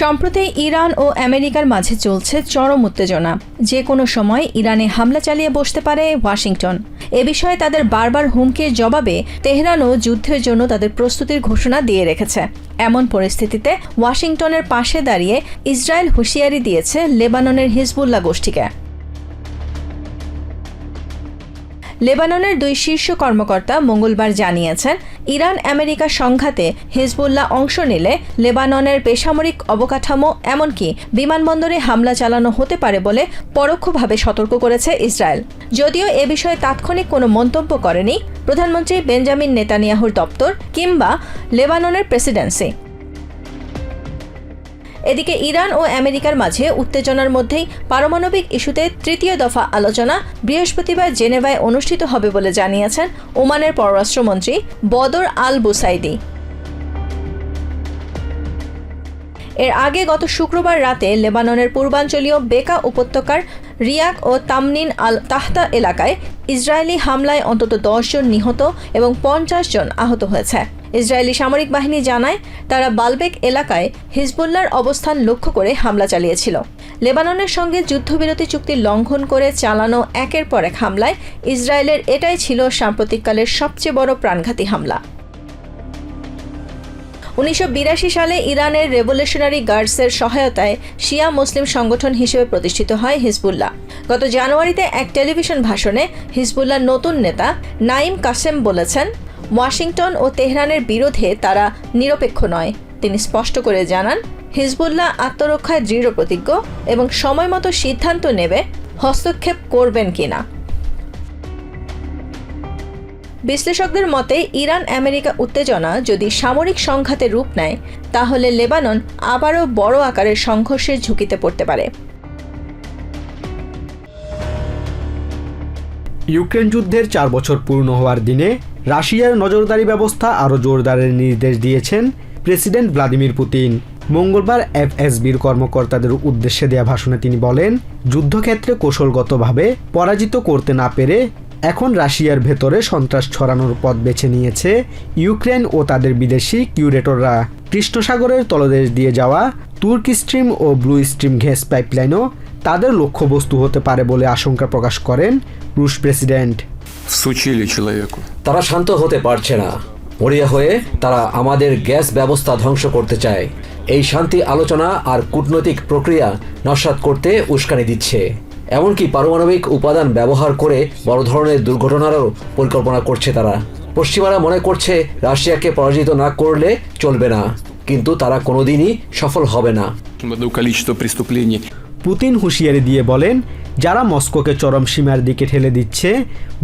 সম্প্রতি ইরান ও আমেরিকার মাঝে চলছে চরম উত্তেজনা। যে কোনো সময় ইরানে হামলা চালিয়ে বসতে পারে ওয়াশিংটন। এ বিষয়ে তাদের বারবার হুমকির জবাবে তেহরানও যুদ্ধের জন্য তাদের প্রস্তুতির ঘোষণা দিয়ে রেখেছে। এমন পরিস্থিতিতে ওয়াশিংটনের পাশে দাঁড়িয়ে ইসরায়েল হুঁশিয়ারি দিয়েছে লেবাননের হিজবুল্লাহ গোষ্ঠীকে। লেবাননের দুই শীর্ষ কর্মকর্তা মঙ্গলবার জানিয়েছেন, ইরান আমেরিকা সংঘাতে হিজবুল্লাহ অংশ নিলে লেবাননের বেসামরিক অবকাঠামো এমনকি বিমানবন্দরে হামলা চালানো হতে পারে বলে পরোক্ষভাবে সতর্ক করেছে ইসরায়েল। যদিও এ বিষয়ে তাৎক্ষণিক কোনো মন্তব্য করেনি প্রধানমন্ত্রী বেঞ্জামিন নেতানিয়াহুর দপ্তর কিংবা লেবাননের প্রেসিডেন্সি। এদিকে ইরান ও আমেরিকার মাঝে উত্তেজনার মধ্যেই পারমাণবিক ইস্যুতে তৃতীয় দফা আলোচনা বৃহস্পতিবার জেনেভায় অনুষ্ঠিত হবে বলে জানিয়েছেন ওমানের পররাষ্ট্রমন্ত্রী বদর আল বুসাইদি। এর আগে গত শুক্রবার রাতে লেবাননের পূর্বাঞ্চলীয় বেকা উপত্যকার রিয়াক ও তামনিন আল তাহতা এলাকায় ইসরায়েলি হামলায় অন্তত 10 জন নিহত এবং 50 জন আহত হয়েছে। ইসরায়েলি সামরিক বাহিনী জানায়, তারা বালবেক এলাকায় হিজবুল্লাহর অবস্থান লক্ষ্য করে হামলা চালিয়েছিল। লেবাননের সঙ্গে যুদ্ধবিরতি চুক্তি লঙ্ঘন করে চালানো একের পর এক হামলায় ইসরায়েলের এটাই ছিল সাম্প্রতিককালের সবচেয়ে বড় প্রাণঘাতী হামলা। 1982 সালে ইরানের রেভলিউশনারি গার্ডসের সহায়তায় শিয়া মুসলিম সংগঠন হিসেবে প্রতিষ্ঠিত হয় হিজবুল্লাহ। গত জানুয়ারিতে এক টেলিভিশন ভাষণে হিজবুল্লাহর নতুন নেতা নাইম কাসেম বলেছেন, ওয়াশিংটন ও তেহরানের বিরুদ্ধে তারা নিরপেক্ষ নয়। তিনি স্পষ্ট করে জানান, হিজবুল্লাহ আত্মরক্ষায় দৃঢ় প্রতিজ্ঞ এবং সময়মতো সিদ্ধান্ত নেবে হস্তক্ষেপ করবেন কিনা। বিশ্লেষকদের মতে, ইরান আমেরিকা উত্তেজনা যদি সামরিক সংঘাতে রূপ নেয় তাহলে লেবানন আবারও বড় আকারের সংঘর্ষের ঝুঁকিতে পড়তে পারে। ইউক্রেন যুদ্ধের 4 বছর পূর্ণ হওয়ার দিনে রাশিয়ার নজরদারি ব্যবস্থা আরও জোরদারের নির্দেশ দিয়েছেন প্রেসিডেন্ট ভ্লাদিমির পুতিন। মঙ্গলবার এফএসবির কর্মকর্তাদের উদ্দেশ্যে দেয়া ভাষণে তিনি বলেন, যুদ্ধক্ষেত্রে কৌশলগতভাবে পরাজিত করতে না পেরে এখন রাশিয়ার ভেতরে সন্ত্রাস ছড়ানোর পথ বেছে নিয়েছে ইউক্রেন ও তাদের বিদেশি কিউরেটররা। কৃষ্ণসাগরের তলদেশ দিয়ে যাওয়া তুর্ক স্ট্রিম ও ব্লু স্ট্রিম গ্যাস পাইপলাইনও তাদের লক্ষ্যবস্তু হতে পারে বলে আশঙ্কা প্রকাশ করেন রুশ প্রেসিডেন্ট। তারা শান্ত হতে পারছে না। মরিয়া হয়ে তারা আমাদের গ্যাস ব্যবস্থা ধ্বংস করতে চায়। এই শান্তি আলোচনা আর কূটনৈতিক প্রক্রিয়া নস্যাৎ করতে উস্কানি দিচ্ছে। এমনকি পারমাণবিক উপাদান ব্যবহার করে বড় ধরনের দুর্ঘটনারও পরিকল্পনা করছে তারা। পশ্চিমারা মনে করছে রাশিয়াকে পরাজিত না করলে চলবে না, কিন্তু তারা কোনোদিনই সফল হবে না। পুতিন হুঁশিয়ারি দিয়ে বলেন, যারা মস্কোকে চরম সীমার দিকে ঠেলে দিচ্ছে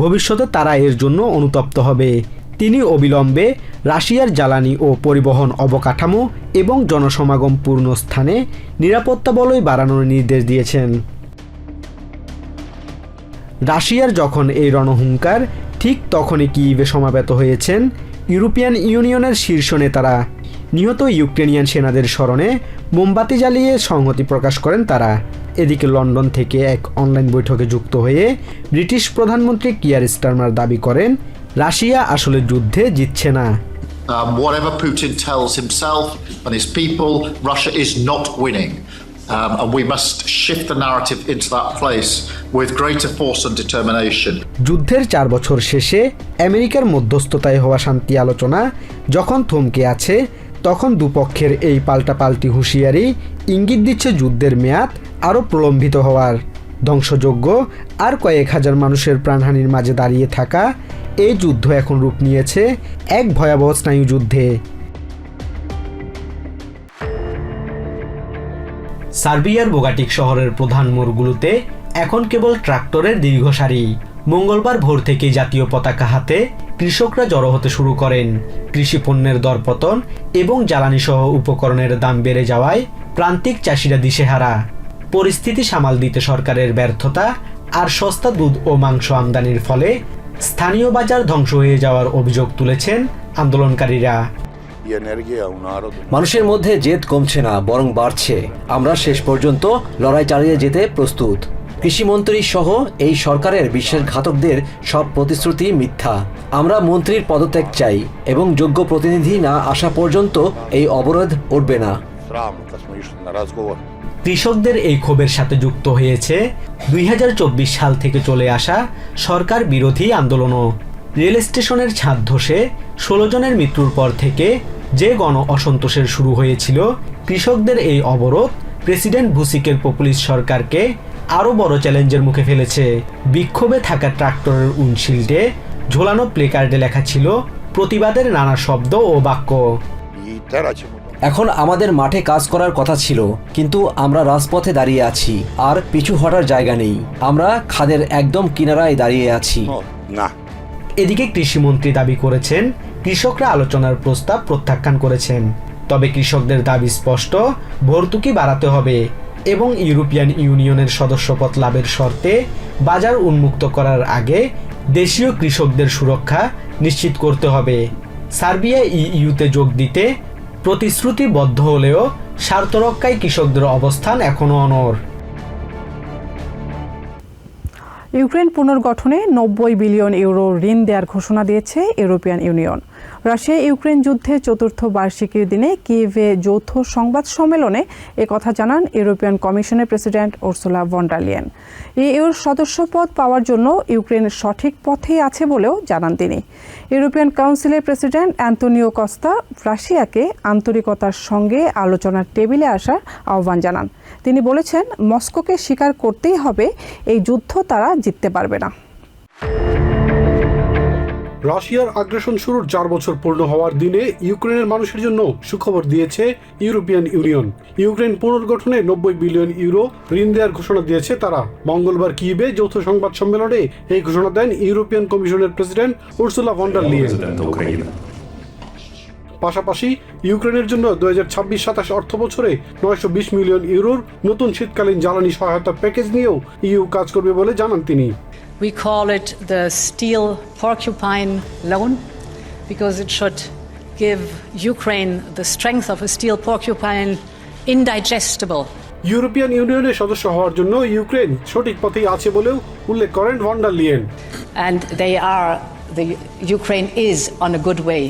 ভবিষ্যতে তারা এর জন্য অনুতপ্ত হবে। তিনি অবিলম্বে রাশিয়ার জ্বালানি ও পরিবহন অবকাঠামো এবং জনসমাগমপূর্ণ স্থানে নিরাপত্তা বলয় বাড়ানোর নির্দেশ দিয়েছেন। রাশিয়ার যখন এই রণহুঙ্কার, ঠিক তখনই কিয়েভে সমাবেত হয়েছেন ইউরোপিয়ান ইউনিয়নের শীর্ষ নেতারা। নিহত ইউক্রেনিয়ান সেনাদের স্মরণে মোমবাতি জ্বালিয়ে সংহতি প্রকাশ করেন তারা। এদিকে লন্ডন থেকে এক অনলাইন বৈঠকে যুক্ত হয়ে ব্রিটিশ প্রধানমন্ত্রী কিয়ার স্টারমার দাবি করেন, রাশিয়া আসলে যুদ্ধে জিতছে না। Whatever Putin tells himself and his people, Russia is not winning. And we must shift the narrative into that place with greater force and determination. যুদ্ধের 4 বছর শেষে আমেরিকার মধ্যস্থতায় হওয়া শান্তি আলোচনা যখন থমকে আছে, তখন দুপক্ষের এই পাল্টাপাল্টি হুঁশিয়ারি ইঙ্গিত দিচ্ছে যুদ্ধের মেয়াদ আরও প্রলম্বিত হওয়ার। ধ্বংসযজ্ঞ আর কয়েক হাজার মানুষের প্রাণহানির মাঝে দাঁড়িয়ে থাকা এই যুদ্ধ এখন রূপ নিয়েছে এক ভয়াবহ স্নায়ুযুদ্ধে। সার্বিয়ার বোগাটিক শহরের প্রধান মোড়গুলোতে এখন কেবল ট্রাক্টরের দীর্ঘ সারি। মঙ্গলবার ভোর থেকে জাতীয় পতাকা হাতে কৃষকরা জড়ো হতে শুরু করেন। কৃষি পণ্যের দরপতন এবং জ্বালানি সহ উপকরণের দাম বেড়ে যাওয়ায় প্রান্তিক চাষিরা দিশেহারা। পরিস্থিতি সামাল দিতে সরকারের ব্যর্থতা আর সস্তা দুধ ও মাংস আমদানির ফলে স্থানীয় বাজার ধ্বংস হয়ে যাওয়ার অভিযোগ তুলেছেন আন্দোলনকারীরা। মানুষের মধ্যে জেদ কমছে না, বরং বাড়ছে। আমরা শেষ পর্যন্ত লড়াই চালিয়ে যেতে প্রস্তুত। কৃষিমন্ত্রী সহ এই সরকারের বিশ্বাসঘাতকদের সব প্রতিশ্রুতি মিথ্যা। আমরা মন্ত্রীর পদত্যাগ চাই এবং যোগ্য প্রতিনিধি না আসা পর্যন্ত এই অবরোধ উঠবে না। sramno kad smo išli na razgovor. কৃষকদের এই ক্ষোভের সাথে যুক্ত হয়েছে 2024 সাল থেকে চলে আসা সরকার বিরোধী আন্দোলনও। রেল স্টেশনের ছাদ ধসে 16 জনের মৃত্যুর পর থেকে যে গণ অসন্তোষের শুরু হয়েছিল, কৃষকদের এই অবরোধ প্রেসিডেন্ট ভুসিকের পপুলিস্ট সরকারকে আরও বড় চ্যালেঞ্জের মুখে ফেলেছে। বিক্ষোভে থাকা ট্রাক্টরের উইন্ডশিল্ডে ঝোলানো প্লেকার্ডে লেখা ছিল প্রতিবাদের নানা শব্দ ও বাক্য। I terat ćemo. এখন আমাদের মাঠে কাজ করার কথা ছিল, কিন্তু আমরা রাজপথে দাঁড়িয়ে আছি আর পিছু হটার জায়গা নেই। আমরা খাদের একদম কিনারায় দাঁড়িয়ে আছি। No, na. এদিকে কৃষিমন্ত্রী দাবি করেছেন কৃষকরা আলোচনার প্রস্তাব প্রত্যাখ্যান করেছেন, তবে কৃষকদের দাবি স্পষ্ট, ভর্তুকি বাড়াতে হবে এবং ইউরোপিয়ান ইউনিয়নের সদস্যপদ লাভের শর্তে বাজার উন্মুক্ত করার আগে দেশীয় কৃষকদের সুরক্ষা নিশ্চিত করতে হবে। সার্বিয়া ইইউতে যোগ দিতে প্রতিশ্রুতিবদ্ধ হলেও স্বার্থরক্ষায় কৃষকদের অবস্থান এখনও অনড়। ইউক্রেন পুনর্গঠনে 90 বিলিয়ন ইউরো ঋণ দেওয়ার ঘোষণা দিয়েছে ইউরোপিয়ান ইউনিয়ন। রাশিয়া ইউক্রেন যুদ্ধের চতুর্থ বার্ষিকীর দিনে কিয়েভে যৌথ সংবাদ সম্মেলনে একথা জানান ইউরোপিয়ান কমিশনের president Ursula von der Leyen. ইউর সদস্যপদ পাওয়ার জন্য ইউক্রেন সঠিক পথেই আছে বলেও জানান তিনি। ইউরোপিয়ান কাউন্সিলের প্রেসিডেন্ট অ্যান্তোনিও কস্তা রাশিয়াকে আন্তরিকতার সঙ্গে আলোচনার টেবিলে আসার আহ্বান জানান। তিনি বলেছেন, মস্কোকে স্বীকার করতেই হবে এই যুদ্ধ তারা জিততে পারবে না। রাশিয়ার আগ্রাসন শুরুর 4 বছর পূর্ণ হওয়ার দিনে ইউক্রেনের মানুষের জন্য সুখবর দিয়েছে ইউরোপিয়ান ইউনিয়ন। ইউক্রেন পুনর্গঠনে 90 বিলিয়ন ইউরো ঋণ দেওয়ার ঘোষণা দিয়েছে তারা। মঙ্গলবার কিয়েভে যৌথ সংবাদ সম্মেলনে এই ঘোষণা দেন ইউরোপিয়ান কমিশনের president Ursula von der Leyen. পাশাপাশি ইউক্রেনের জন্য 2026-27 অর্থ বছরে 920 মিলিয়ন ইউরোর নতুন শীতকালীন জ্বালানি সহায়তা প্যাকেজ নিয়েও ইইউ কাজ করবে বলে জানান তিনি। We call it the Steel Porcupine Loan because it should give Ukraine the strength of a steel porcupine, indigestible. European ইউনিয়নের সদস্য হওয়ার জন্য ইউক্রেন সঠিক পথেই আছে বলেও উল্লেখ করেন von der Leyen. And Ukraine is on a good way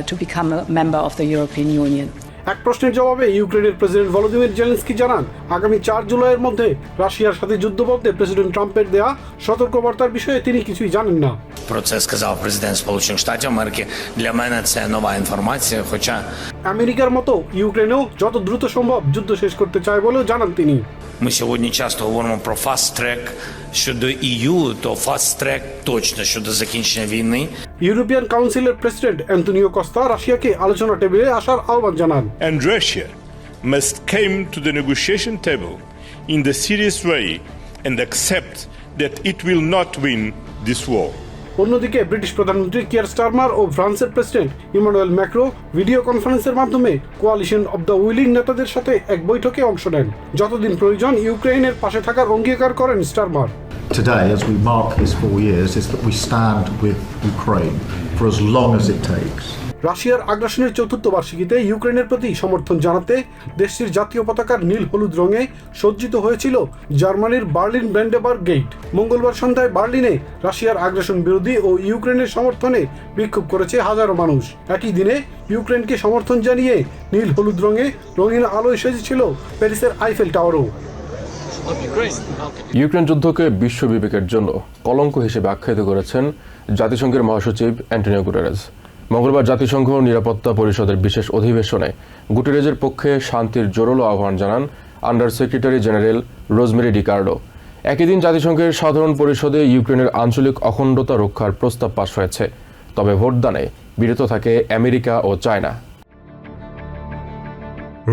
to become a member of the European Union. এক প্রশ্নের জবাবে ইউক্রেনের প্রেসিডেন্ট ভলোদিমির জেলেনস্কি জানান, আগামী 4 জুলাইয়ের মধ্যে রাশিয়ার সাথে যুদ্ধ বলতে প্রেসিডেন্ট ট্রাম্পের দেয়া সতর্কবার্তার বিষয়ে তিনি কিছুই জানেন না। Про це сказав президент Сполучених Штатів Америки. Для мене це нова інформація, хоча আমেরিকার মতো ইউক্রেনেও যত দ্রুত সম্ভব যুদ্ধ শেষ করতে চায় বলেও জানান তিনি। ми сьогодні часто говоримо про фаст-трек щодо EU, то фаст-трек точно щодо закінчення війни. ইউরোপিয়ান কাউন্সিলের প্রেসিডেন্ট অ্যান্তোনিও কস্তা রাশিয়াকে আলোচনা টেবিলে আসার আহ্বান জানান। And Russia must come to the negotiation table in the serious way and accept that it will not win this war. অন্যদিকে ব্রিটিশ প্রধানমন্ত্রী কিয়ার স্টারমার ও ফ্রান্সের প্রেসিডেন্ট ইমানুয়েল ম্যাক্রো ভিডিও কনফারেন্সের মাধ্যমে কোয়ালিশন অব দ্য উইলিং নেতাদের সাথে এক বৈঠকে অংশ নেন। যতদিন প্রয়োজন ইউক্রেনের পাশে থাকার অঙ্গীকার করেন Starmer. Today, as we mark these 4 years, is that we stand with Ukraine for as long as it takes. রাশিয়ার আগ্রাসনের চতুর্থ বার্ষিকীতে ইউক্রেনের প্রতি সমর্থন জানাতে দেশটির জাতীয় পতাকার নীল হলুদ রঙে সজ্জিত হয়েছিল জার্মানির বার্লিন ব্র্যান্ডেবার্গ গেট। মঙ্গলবার সন্ধ্যায় বার্লিনে রাশিয়ার আগ্রাসন বিরোধী ও ইউক্রেনের সমর্থনে বিক্ষোভ করেছে হাজারো মানুষ। একই দিনে ইউক্রেনকে সমর্থন জানিয়ে নীল হলুদ রঙে রঙিন আলোয় সেজেছিল প্যারিসের আইফেল টাওয়ারও। ইউক্রেন যুদ্ধকে বিশ্ব বিবেকের জন্য কলঙ্ক হিসেবে আখ্যায়িত করেছেন জাতিসংঘের মহাসচিব অ্যান্টোনিও গুটেরেস। মঙ্গলবার জাতিসংঘ নিরাপত্তা পরিষদের বিশেষ অধিবেশনে গুটেরেজের পক্ষে শান্তির জোরালো আহ্বান জানান আন্ডার সেক্রেটারি জেনারেল রোজমেরি ডিকার্ডো। একই দিন জাতিসংঘের সাধারণ পরিষদে ইউক্রেনের আঞ্চলিক অখণ্ডতা রক্ষার প্রস্তাব পাস হয়েছে, তবে ভোটদানে বিরত থাকে আমেরিকা ও চায়না।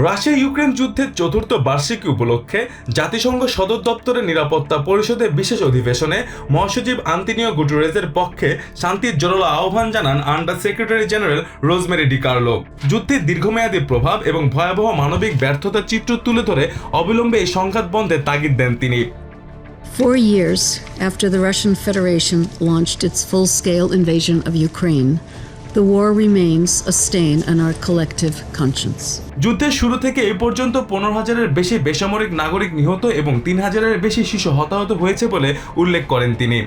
রাশিয়া ইউক্রেন যুদ্ধের চতুর্থ বার্ষিকী উপলক্ষে জাতিসংঘ সদর দপ্তরের নিরাপত্তা পরিষদের বিশেষ অধিবেশনে মহাসচিব অ্যান্তোনিও গুটেরেসের পক্ষে শান্তির জোরালো আহ্বান জানান under secretary general rosemary DiCarlo. যুদ্ধের দীর্ঘমেয়াদী প্রভাব এবং ভয়াবহ মানবিক ব্যর্থতার চিত্র তুলে ধরে অবিলম্বে এই সংঘাত বন্ধের তাগিদ দেন তিনি। 4 years after the Russian Federation launched its full-scale invasion of Ukraine, the war remains a stain on our collective conscience. যুদ্ধের শুরু থেকে এই পর্যন্ত 15,000-এর বেশি বেসামরিক নাগরিক নিহত এবং 3,000-এর বেশি শিশু হতাহত হয়েছে বলে উল্লেখ করেন তিনি।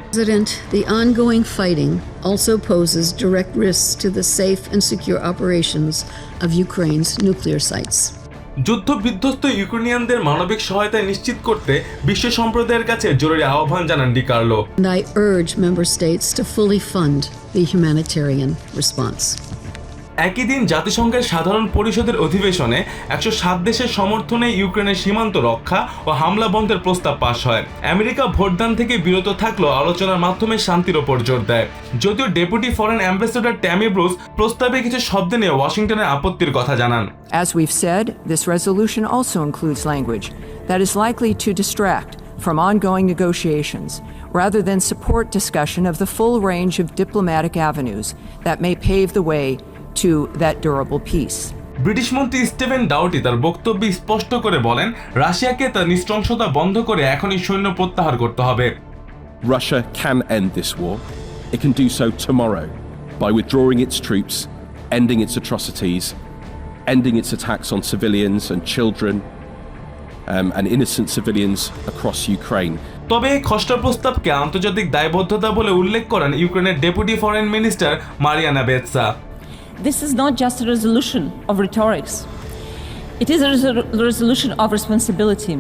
The ongoing fighting also poses direct risks to the safe and secure operations of Ukraine's nuclear sites. যুদ্ধ বিধ্বস্ত ইউক্রেনিয়ানদের মানবিক সহায়তা নিশ্চিত করতে বিশ্ব সম্প্রদায়ের কাছে জরুরি আহ্বান জানান D Carlo. And I urge member states to fully fund the humanitarian response. একই দিন জাতিসংঘের সাধারণ পরিষদের অধিবেশনে 107 দেশের সমর্থনে ইউক্রেনের সীমান্ত রক্ষা ও হামলা বন্ধের প্রস্তাব পাশ হয়। আমেরিকা ভোটদান থেকে বিরত থাকলেও আলোচনার মাধ্যমে শান্তির ওপর জোর দেয়। যদিও deputy foreign ambassador Tammy Bruce প্রস্তাবে কিছু শব্দ নিয়ে ওয়াশিংটনের আপত্তির কথা জানান। As we've said, this resolution also includes language that is likely to distract from ongoing negotiations, rather than support discussion of the full range of diplomatic avenues that may pave the way to that durable peace. British মন্ত্রী Steven Doughty তার বক্তব্যে স্পষ্ট করে বলেন, রাশিয়াকে তার নৃশংসতা বন্ধ করে এখনই সৈন্য প্রত্যাহার করতে হবে। Russia can end this war. It can do so tomorrow by withdrawing its troops, ending its atrocities, ending its attacks on civilians and children and innocent civilians across Ukraine. তবে এই খসড়া প্রস্তাবকে আন্তর্জাতিক দায়বদ্ধতা বলে উল্লেখ করেন ইউক্রেনের deputy foreign minister Mariana Betsa. This is not just a resolution of rhetorics. It is a resolution of responsibility.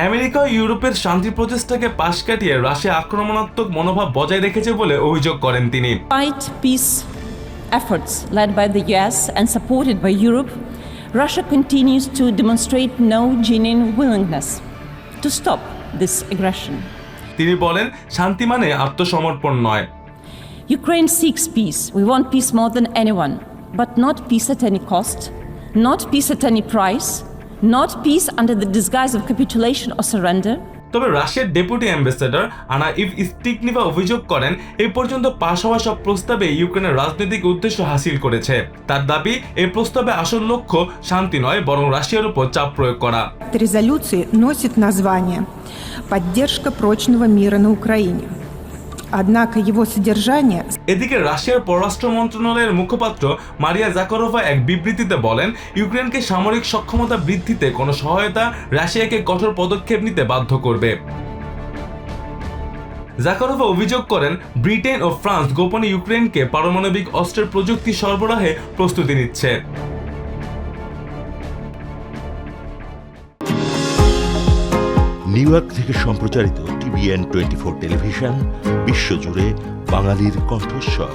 America ও ইউরোপের শান্তি প্রচেষ্টাকে পাশ কাটিয়ে রাশিয়া আক্রমণাত্মক মনোভাব বজায় রেখেছে বলে অভিযোগ করেন তিনি। Despite peace efforts led by the US and supported by Europe, Russia continues to demonstrate no genuine willingness to stop this aggression. তিনি বলেন, শান্তি মানে আত্মসমর্পণ নয়। Ukraine seeks peace. We want peace more than anyone, but not peace at any cost, not peace at any price, not peace under the disguise of capitulation or surrender. তবে রাশিয়ার deputy ambassador আনা eve স্টিকনিভা অভিযোগ করেন, এই পর্যন্ত পাশ হওয়া সব প্রস্তাবে ইউক্রেনের রাজনৈতিক উদ্দেশ্য হাসিল করেছে। তার দাবি, এই প্রস্তাবে আসল লক্ষ্য শান্তি নয়, বরং রাশিয়ার উপর চাপ প্রয়োগ করা। Резолюции носит название «Поддержка прочного мира на Украине». Однако его содержание... এদিকে রাশিয়ার পররাষ্ট্র মন্ত্রণালয়ের মুখপাত্র মারিয়া জাকারোভা এক বিবৃতিতে বলেন, ইউক্রেনকে সামরিক সক্ষমতা বৃদ্ধিতে কোনো সহায়তা রাশিয়াকে কঠোর পদক্ষেপ নিতে বাধ্য করবে। জাকারোভা অভিযোগ করেন, ব্রিটেন ও ফ্রান্স গোপনে ইউক্রেনকে পারমাণবিক অস্ত্রের প্রযুক্তি সরবরাহে প্রস্তুতি নিচ্ছে। নিউ ইয়র্ক থেকে সম্প্রচারিত TVN 24 টেলিভিশন বিশ্বজুড়ে বাঙালির কণ্ঠস্বর।